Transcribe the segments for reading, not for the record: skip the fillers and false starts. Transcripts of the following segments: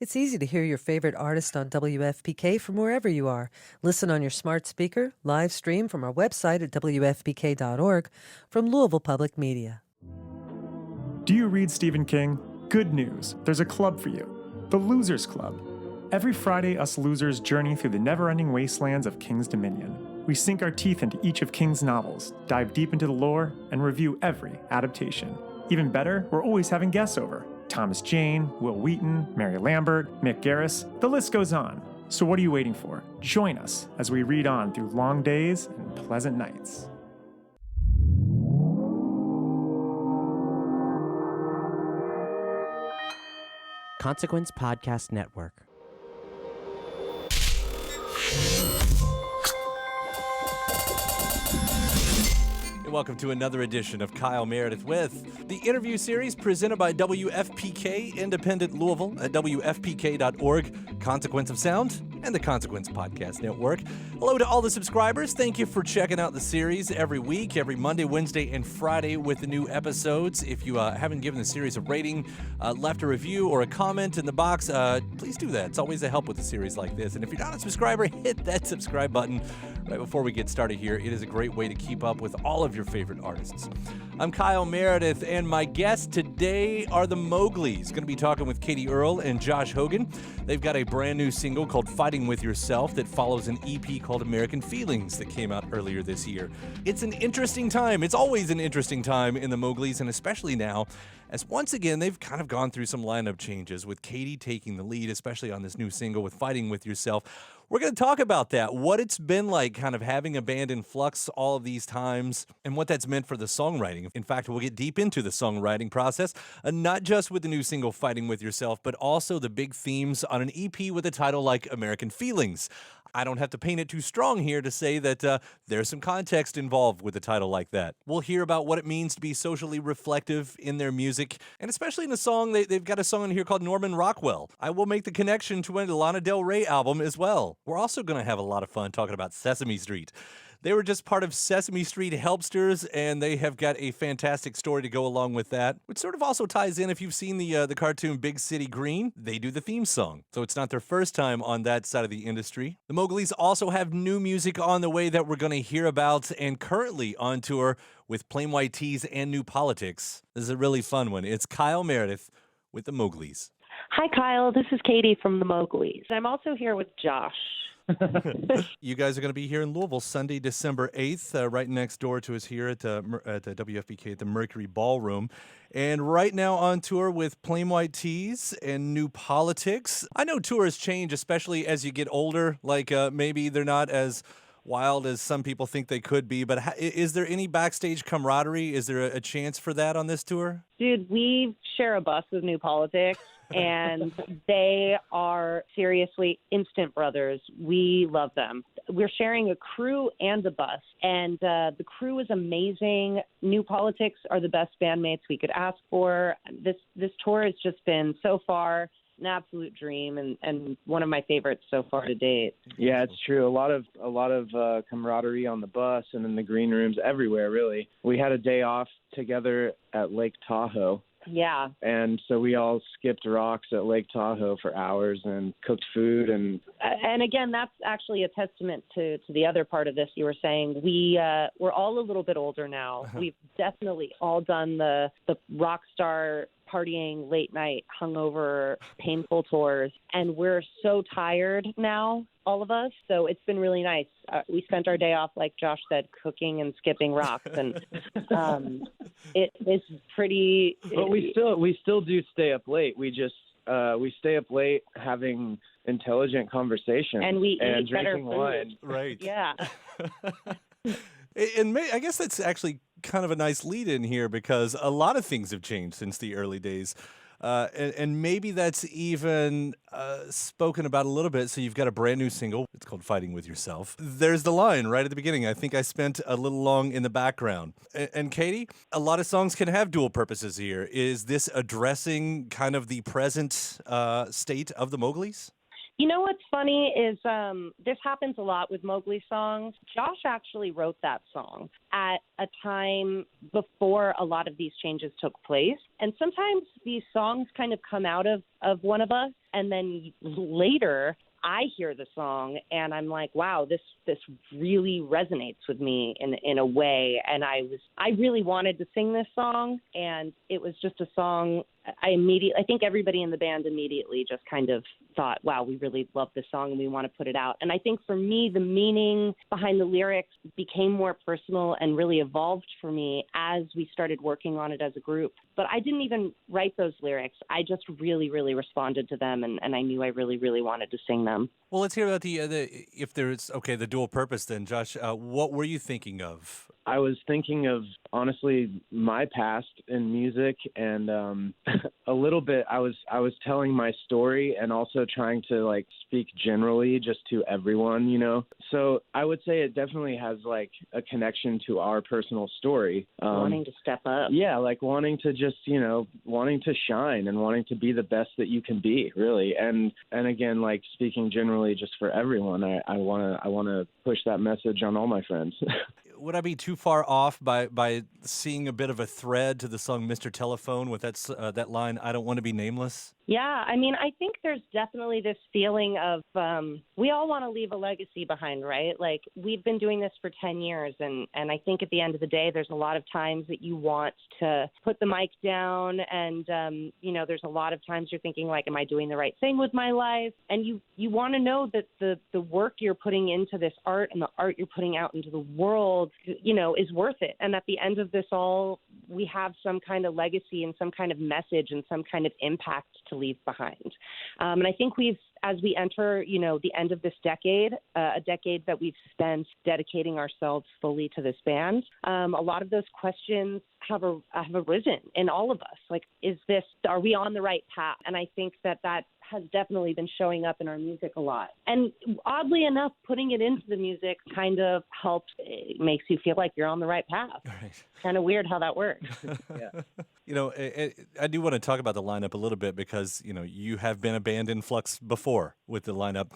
It's easy to hear your favorite artist on WFPK from wherever you are. Listen on your smart speaker, live stream from our website at WFPK.org, from Louisville Public Media. Do you read Stephen King? Good news. There's a club for you. The Losers Club. Every Friday, us losers journey through the never-ending wastelands of King's Dominion. We sink our teeth into each of King's novels, dive deep into the lore, and review every adaptation. Even better, we're always having guests over. Thomas Jane, Will Wheaton, Mary Lambert, Mick Garris, the list goes on. So what are you waiting for? Join us as we read on through long days and pleasant nights. Consequence Podcast Network. Welcome to another edition of Kyle Meredith with the interview series presented by WFPK Independent Louisville at WFPK.org, Consequence of Sound, and the Consequence Podcast Network. Hello to all the subscribers. Thank you for checking out the series every week, every Monday, Wednesday, and Friday with the new episodes. If you haven't given the series a rating, left a review or a comment in the box, please do that. It's always a help with a series like this. And if you're not a subscriber, hit that subscribe button right before we get started here. It is a great way to keep up with all of your favorite artists. I'm Kyle Meredith, and my guests today are the Mowglis. Going to be talking with Katie Earl and Josh Hogan. They've got a brand new single called Fighting With Yourself that follows an EP called American Feelings that came out earlier this year. It's an interesting time. It's always an interesting time in the Mowglis, and especially now, as once again, they've kind of gone through some lineup changes with Katie taking the lead, especially on this new single with Fighting With Yourself. We're going to talk about that, what it's been like kind of having a band in flux all of these times, and what that's meant for the songwriting. In fact, we'll get deep into the songwriting process, not just with the new single Fighting With Yourself, but also the big themes on an EP with a title like American Feelings. I don't have to paint it too strong here to say that there's some context involved with a title like that. We'll hear about what it means to be socially reflective in their music, and especially in a song, they've got a song in here called Norman Rockwell. I will make the connection to a Lana Del Rey album as well. We're also going to have a lot of fun talking about Sesame Street. They were just part of Sesame Street Helpsters, and they have got a fantastic story to go along with that, which sort of also ties in if you've seen the cartoon Big City Green. They do the theme song, so it's not their first time on that side of the industry. The Mowglis also have new music on the way that we're going to hear about, and currently on tour with Plain White T's and New Politics. This is a really fun one. It's Kyle Meredith with the Mowglis. Hi, Kyle. This is Katie from the Mowglis. I'm also here with Josh. You guys are going to be here in Louisville Sunday, December 8th, right next door to us here at WFPK at the Mercury Ballroom. And right now on tour with Plain White T's and New Politics. I know tours change, especially as you get older. Like maybe they're not as wild as some people think they could be. But is there any backstage camaraderie? Is there a chance for that on this tour? Dude, we share a bus with New Politics, and they are seriously instant brothers. We love them. We're sharing a crew and a bus, and the crew is amazing. New Politics are the best bandmates we could ask for. This tour has just been so far an absolute dream and one of my favorites so far to date. Yeah, it's true. A lot of camaraderie on the bus and in the green rooms everywhere, really. We had a day off together at Lake Tahoe. Yeah. And so we all skipped rocks at Lake Tahoe for hours and cooked food. And again, that's actually a testament to the other part of this you were saying. We're all a little bit older now. We've definitely all done the rock star partying, late night, hungover, painful tours. And we're so tired now, all of us. So it's been really nice. We spent our day off, like Josh said, cooking and skipping rocks. And it's pretty... But we still do stay up late. We stay up late having intelligent conversation. And we eat better drinking food. wine. Right. Yeah. And I guess that's actually kind of a nice lead in here because a lot of things have changed since the early days. And maybe that's even spoken about a little bit. So you've got a brand new single. It's called Fighting With Yourself. There's the line right at the beginning. I think I spent a little long in the background. And Katie, a lot of songs can have dual purposes here. Is this addressing kind of the present state of the Mowglis? You know what's funny is this happens a lot with Mowgli songs. Josh actually wrote that song at a time before a lot of these changes took place. And sometimes these songs kind of come out of one of us, and then later I hear the song and I'm like, wow, this really resonates with me in a way. And I really wanted to sing this song, and it was just a song I think everybody in the band immediately just kind of thought, wow, we really love this song and we want to put it out. And I think for me, the meaning behind the lyrics became more personal and really evolved for me as we started working on it as a group. But I didn't even write those lyrics. I just really, really responded to them, and I knew I really, really wanted to sing them. Well, let's hear about if there's, the dual purpose then. Josh, what were you thinking of? I was thinking of, honestly, my past in music, and a little bit I was telling my story and also trying to like speak generally just to everyone, you know. So I would say it definitely has like a connection to our personal story. Wanting to step up. Yeah, like wanting to just, wanting to shine and wanting to be the best that you can be, really. And again, like speaking generally just for everyone, I wanna push that message on all my friends. Would I be too far off by seeing a bit of a thread to the song Mr. Telephone with that line, I don't want to be nameless? Yeah, I mean, I think there's definitely this feeling of we all want to leave a legacy behind, right? Like, we've been doing this for 10 years, and I think at the end of the day, there's a lot of times that you want to put the mic down, and, there's a lot of times you're thinking, like, am I doing the right thing with my life? And you want to know that the work you're putting into this art and the art you're putting out into the world, is worth it. And at the end of this all, we have some kind of legacy and some kind of message and some kind of impact to leave behind. And I think as we enter, the end of this decade, a decade that we've spent dedicating ourselves fully to this band, a lot of those questions have arisen in all of us. Like, are we on the right path? And I think that has definitely been showing up in our music a lot. And oddly enough, putting it into the music kind of helps. It makes you feel like you're on the right path. Right. Kind of weird how that works. Yeah. I do want to talk about the lineup a little bit because, you have been a band in flux before with the lineup.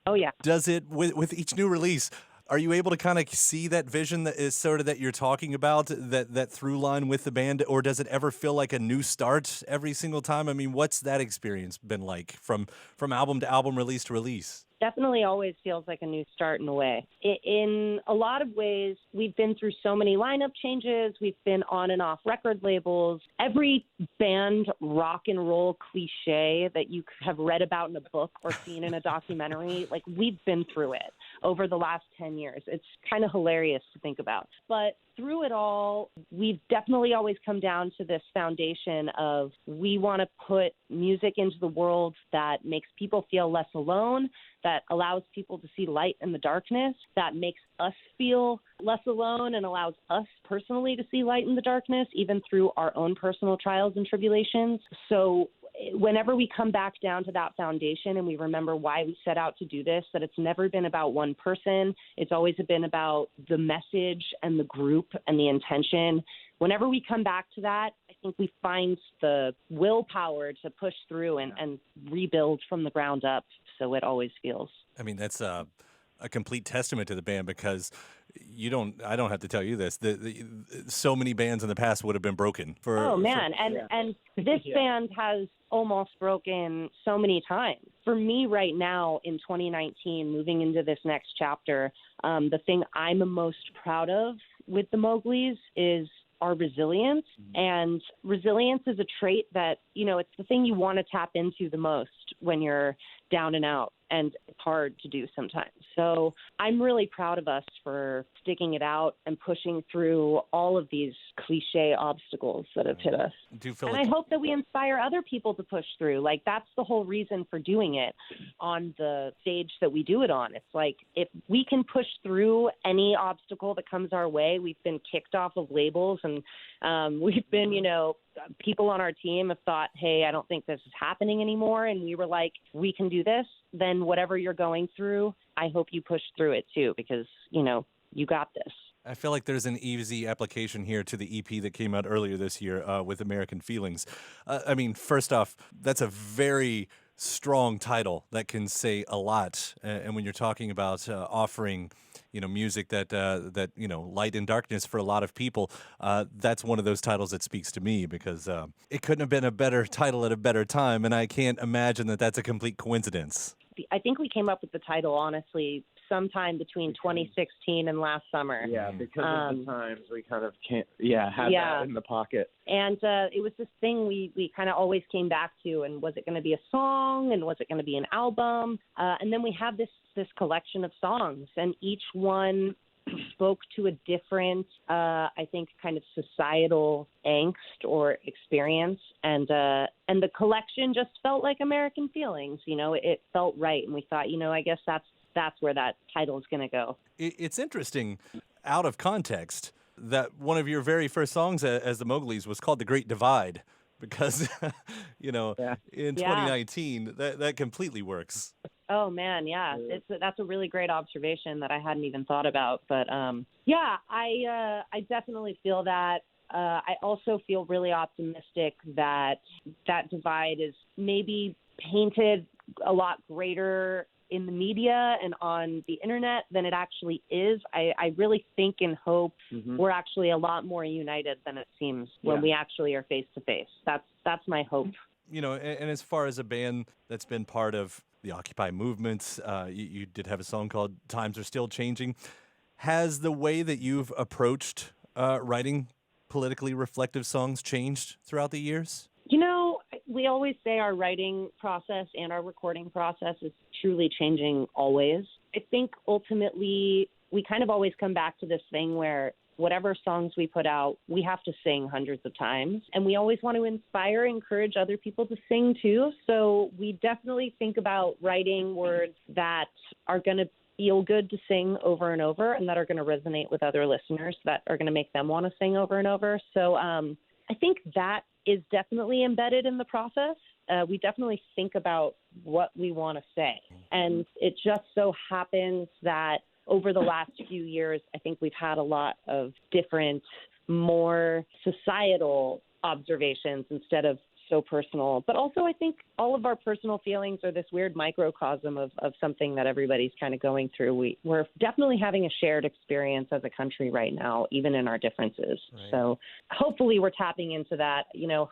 Oh, yeah. Does it, with each new release, are you able to kind of see that vision that is sort of that you're talking about, that through line with the band, or does it ever feel like a new start every single time? I mean, what's that experience been like from album to album, release to release? Definitely always feels like a new start in a way. In a lot of ways, we've been through so many lineup changes. We've been on and off record labels. Every band rock and roll cliche that you have read about in a book or seen in a documentary, like, we've been through it over the last 10 years. It's kind of hilarious to think about. But through it all, we've definitely always come down to this foundation of we want to put music into the world that makes people feel less alone, that allows people to see light in the darkness, that makes us feel less alone and allows us personally to see light in the darkness, even through our own personal trials and tribulations. So whenever we come back down to that foundation and we remember why we set out to do this, that it's never been about one person. It's always been about the message and the group and the intention. Whenever we come back to that, I think we find the willpower to push through and rebuild from the ground up. So it always feels. I mean, that's a complete testament to the band because I don't have to tell you this. So many bands in the past would have been broken. And this band has almost broken so many times. For me right now in 2019, moving into this next chapter, the thing I'm most proud of with the Mowglis is our resilience. And resilience is a trait that, it's the thing you want to tap into the most when you're down and out. And it's hard to do sometimes. So I'm really proud of us for sticking it out and pushing through all of these cliche obstacles that have hit us. I hope that we inspire other people to push through. Like, that's the whole reason for doing it on the stage that we do it on. It's like, if we can push through any obstacle that comes our way, we've been kicked off of labels and we've been, people on our team have thought, hey, I don't think this is happening anymore. And we were like, we can do this. Then whatever you're going through, I hope you push through it too, because, you got this. I feel like there's an easy application here to the EP that came out earlier this year with American Feelings. First off, that's a very strong title that can say a lot. And when you're talking about offering, music that light and darkness for a lot of people. That's one of those titles that speaks to me because it couldn't have been a better title at a better time, and I can't imagine that that's a complete coincidence. I think we came up with the title, honestly, sometime between 2016 and last summer. Yeah, because of the times we kind of had that in the pocket. And it was this thing we kind of always came back to, and was it going to be a song, and was it going to be an album? And then we have this collection of songs, and each one spoke to a different, I think, kind of societal angst or experience, and the collection just felt like American feelings. It felt right, and we thought, I guess that's where that title is going to go. It's interesting, out of context, that one of your very first songs as the Mowglis was called "The Great Divide," because in 2019 that completely works. Oh man, yeah, that's a really great observation that I hadn't even thought about. But I definitely feel that. I also feel really optimistic that divide is maybe painted a lot greater in the media and on the internet than it actually is. I really think and hope we're actually a lot more united than it seems when we actually are face to face. That's my hope. And as far as a band that's been part of the Occupy movement, you did have a song called "Times Are Still Changing." Has the way that you've approached writing politically reflective songs changed throughout the years? We always say our writing process and our recording process is truly changing always. I think ultimately we kind of always come back to this thing where whatever songs we put out, we have to sing hundreds of times. And we always want to inspire, encourage other people to sing too. So we definitely think about writing words that are going to feel good to sing over and over, and that are going to resonate with other listeners, that are going to make them want to sing over and over. So I think that is definitely embedded in the process. We definitely think about what we want to say. And it just so happens that over the last few years, I think we've had a lot of different, more societal observations instead of so personal. But also I think all of our personal feelings are this weird microcosm of something that everybody's kind of going through. We're definitely having a shared experience as a country right now, even in our differences. Right. So hopefully we're tapping into that.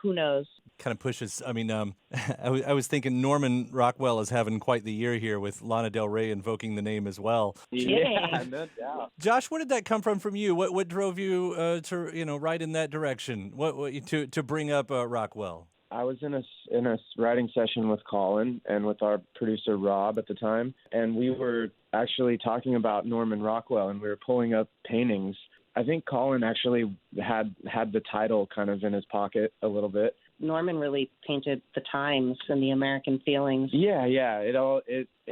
Who knows? Kind of pushes. I mean, I was thinking Norman Rockwell is having quite the year here with Lana Del Rey invoking the name as well. Yeah, no doubt. Josh, where did that come from you? What drove you to write in that direction? What to bring up Rockwell? I was in a writing session with Colin and with our producer Rob at the time, and we were actually talking about Norman Rockwell, and we were pulling up paintings. I think Colin actually had the title kind of in his pocket a little bit. Norman really painted the times and the American feelings. Yeah. It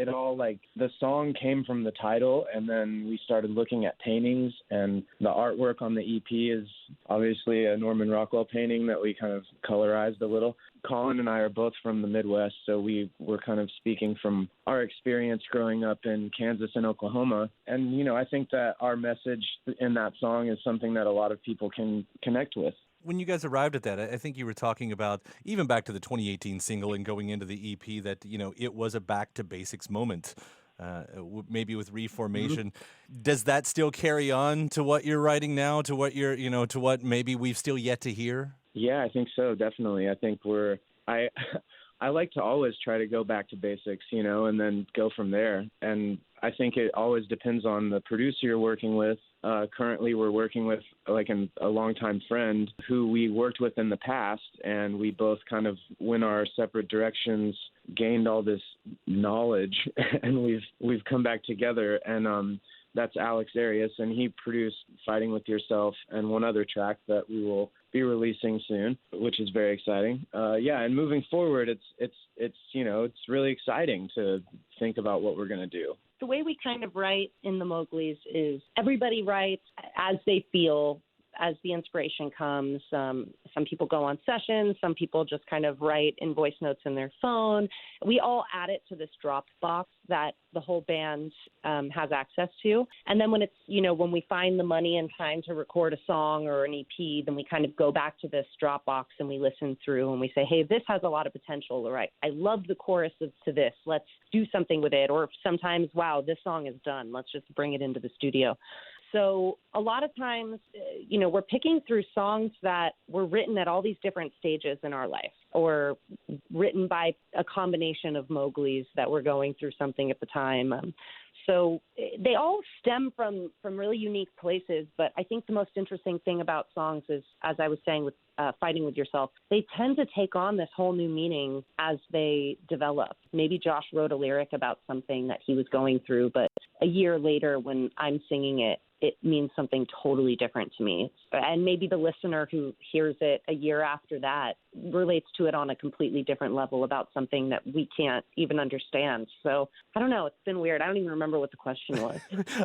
all like the song came from the title, and then we started looking at paintings, and the artwork on the EP is obviously a Norman Rockwell painting that we kind of colorized a little. Colin and I are both from the Midwest, so we were kind of speaking from our experience growing up in Kansas and Oklahoma. And, I think that our message in that song is something that a lot of people can connect with. When you guys arrived at that, I think you were talking about, even back to the 2018 single and going into the EP, that, it was a back to basics moment, maybe with reformation. Mm-hmm. Does that still carry on to what you're writing now, to what you're, to what maybe we've still yet to hear? Yeah, I think so. Definitely. I think I like to always try to go back to basics, and then go from there. And I think it always depends on the producer you're working with. Currently, we're working with a longtime friend who we worked with in the past, and we both kind of went our separate directions, gained all this knowledge, and we've come back together. And that's Alex Arias, and he produced "Fighting with Yourself" and one other track that we will be releasing soon, which is very exciting. And moving forward, it's really exciting to think about what we're going to do. The way we kind of write in the Mowglis is everybody writes as they feel as the inspiration comes. Some people go on sessions. Some people just kind of write in voice notes in their phone. We all add it to this Dropbox that the whole band has access to. And then when it's, when we find the money and time to record a song or an EP, then we kind of go back to this Dropbox and we listen through and we say, hey, this has a lot of potential. All right, I love the chorus to this. Let's do something with it. Or sometimes, wow, this song is done. Let's just bring it into the studio. So a lot of times, we're picking through songs that were written at all these different stages in our life, or written by a combination of Mowglis that were going through something at the time. So they all stem from really unique places. But I think the most interesting thing about songs is, as I was saying with Fighting With Yourself, they tend to take on this whole new meaning as they develop. Maybe Josh wrote a lyric about something that he was going through, but a year later when I'm singing it, it means something totally different to me. And maybe the listener who hears it a year after that relates to it on a completely different level about something that we can't even understand. So I don't know. It's been weird. I don't even remember what the question was.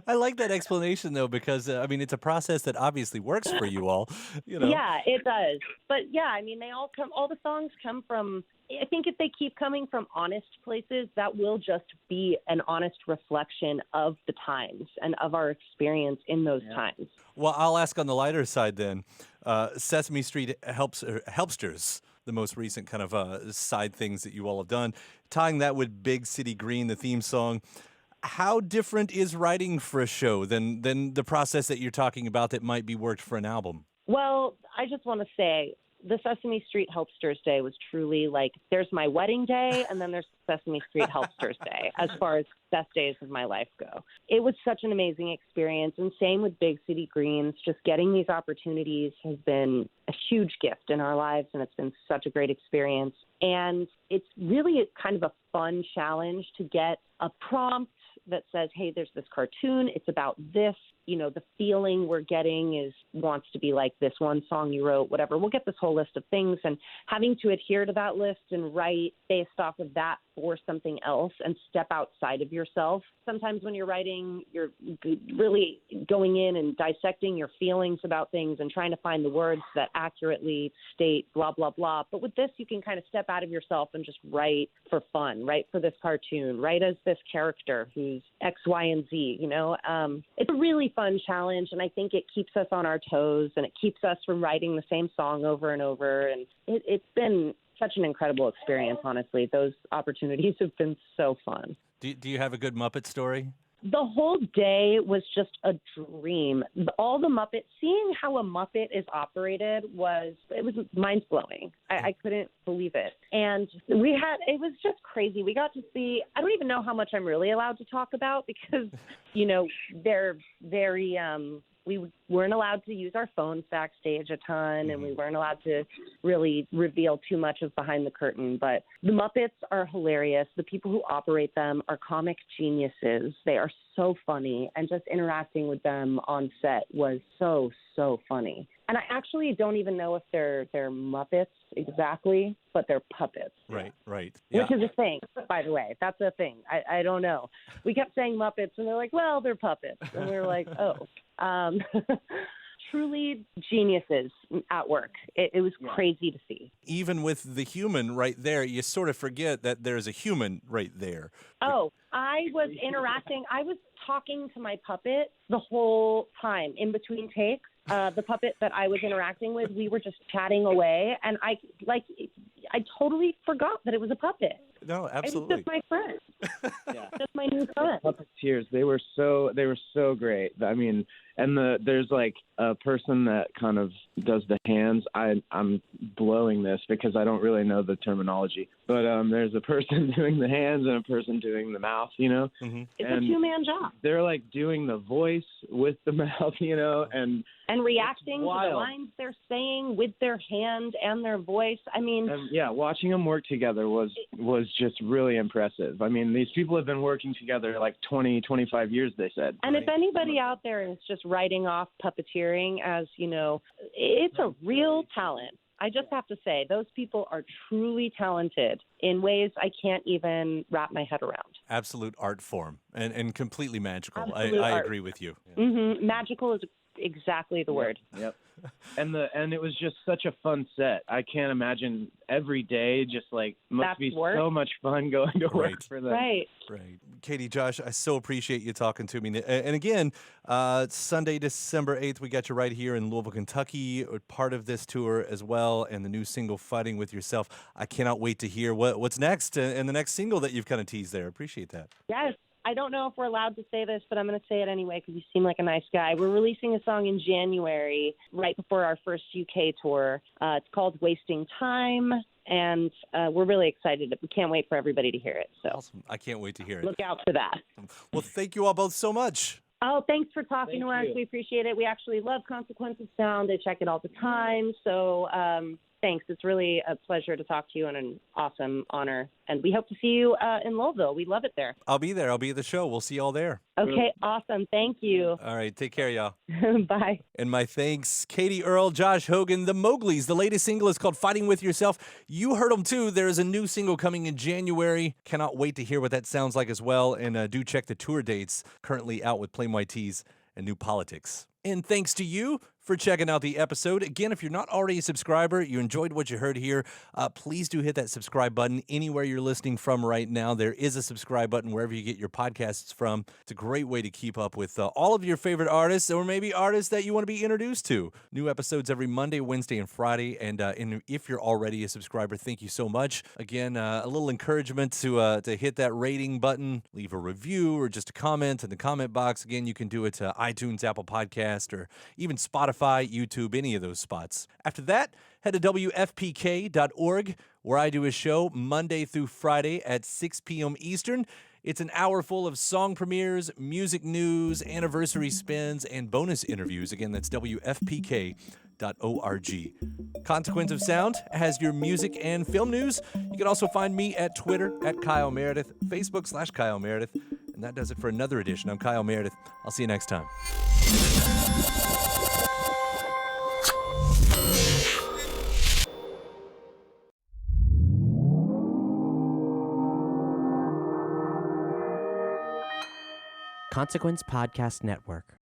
I like that explanation, though, because, it's a process that obviously works for you all. Yeah, it does. But, yeah, all the songs come from, I think if they keep coming from honest places, that will just be an honest reflection of the times and of our experience in those times. Well, I'll ask on the lighter side then. Sesame Street Helpsters, the most recent kind of side things that you all have done, tying that with Big City Green, the theme song. How different is writing for a show than the process that you're talking about that might be worked for an album? Well, I just want to say the Sesame Street Helpsters Day was truly like, there's my wedding day and then there's Sesame Street Helpsters Day as far as best days of my life go. It was such an amazing experience, and same with Big City Greens. Just getting these opportunities has been a huge gift in our lives, and it's been such a great experience. And it's really kind of a fun challenge to get a prompt that says, hey, there's this cartoon, it's about this, the feeling we're getting wants to be like this one song you wrote, whatever. We'll get this whole list of things, and having to adhere to that list and write based off of that for something else and step outside of yourself. Sometimes when you're writing, you're really going in and dissecting your feelings about things and trying to find the words that accurately state blah, blah, blah. But with this, you can kind of step out of yourself and just write for fun, write for this cartoon, write as this character who's X, Y, and Z, It's a really fun challenge, and I think it keeps us on our toes, and it keeps us from writing the same song over and over, and it's been such an incredible experience, honestly. Those opportunities have been so fun. Do you have a good Muppet story? The whole day was just a dream. All the Muppets, seeing how a Muppet is operated it was mind-blowing. I couldn't believe it. And it was just crazy. We got to see, I don't even know how much I'm really allowed to talk about because, they're very, we weren't allowed to use our phones backstage a ton, and we weren't allowed to really reveal too much of behind the curtain. But the Muppets are hilarious. The people who operate them are comic geniuses. They are so funny, and just interacting with them on set was so, so funny. And I actually don't even know if they're Muppets exactly, but they're puppets. Right. Which is a thing, by the way. That's a thing. I don't know. We kept saying Muppets, and they're like, well, they're puppets. And we were like, oh. Truly geniuses at work. It was crazy to see. Even with the human right there, you sort of forget that there's a human right there. Oh, I was interacting. I was talking to my puppet the whole time in between takes. The puppet that I was interacting with, we were just chatting away, and I totally forgot that it was a puppet. No, absolutely. It was just my friend. Just my new friend. Puppeteers, they were so great. I mean, and there's like a person that kind of does the hands. I'm blowing this because I don't really know the terminology, but there's a person doing the hands and a person doing the mouth. Mm-hmm. It's a two-man job. They're like doing the voice with the mouth, and reacting to the lines they're saying with their hand and their voice. I mean, watching them work together was just really impressive. I mean, these people have been working together like 20, 25 years, they said. And if anybody out there is just writing off puppeteering as, it's a real talent. I just have to say, those people are truly talented in ways I can't even wrap my head around. Absolute art form and completely magical. Absolute I art. agree with you. Mm-hmm. Magical is exactly the word. Yep. And it was just such a fun set. I can't imagine every day just like must That's be work. so much fun going to work Right. for them. Right. Right. Katie, Josh, I so appreciate you talking to me. And again, Sunday, December 8th, we got you right here in Louisville, Kentucky, part of this tour as well, and the new single, Fighting With Yourself. I cannot wait to hear what's next and the next single that you've kind of teased there. Appreciate that. Yes. I don't know if we're allowed to say this, but I'm going to say it anyway because you seem like a nice guy. We're releasing a song in January, right before our first UK tour. It's called Wasting Time, and we're really excited. We can't wait for everybody to hear it. So Awesome. I can't wait to hear it. look out for that. Well, thank you all both so much. Oh, thanks for talking to us. you. We appreciate it. We actually love Consequence of Sound. I check it all the time. So thanks. It's really a pleasure to talk to you and an awesome honor. And we hope to see you in Louisville. We love it there. I'll be there. I'll be at the show. We'll see you all there. Okay, awesome. Thank you. All right. Take care, y'all. Bye. And my thanks, Katie Earl, Josh Hogan, the Mowglis. The latest single is called Fighting With Yourself. You heard them too. There is a new single coming in January. Cannot wait to hear what that sounds like as well. And do check the tour dates currently out with Plain White Tees and New Politics. And thanks to you for checking out the episode. Again, if you're not already a subscriber, you enjoyed what you heard here, please do hit that subscribe button anywhere you're listening from right now. There is a subscribe button wherever you get your podcasts from. It's a great way to keep up with all of your favorite artists or maybe artists that you want to be introduced to. New episodes every Monday, Wednesday, and Friday. And if you're already a subscriber, thank you so much. Again, a little encouragement to hit that rating button, leave a review or just a comment in the comment box. Again, you can do it to iTunes, Apple Podcast, or even Spotify, YouTube, any of those spots. After that, head to WFPK.org, where I do a show Monday through Friday at 6 p.m. Eastern. It's an hour full of song premieres, music news, anniversary spins, and bonus interviews. Again, that's WFPK.org. Consequence of Sound has your music and film news. You can also find me at Twitter at Kyle Meredith, Facebook/Kyle Meredith. And that does it for another edition. I'm Kyle Meredith. I'll see you next time. Consequence Podcast Network.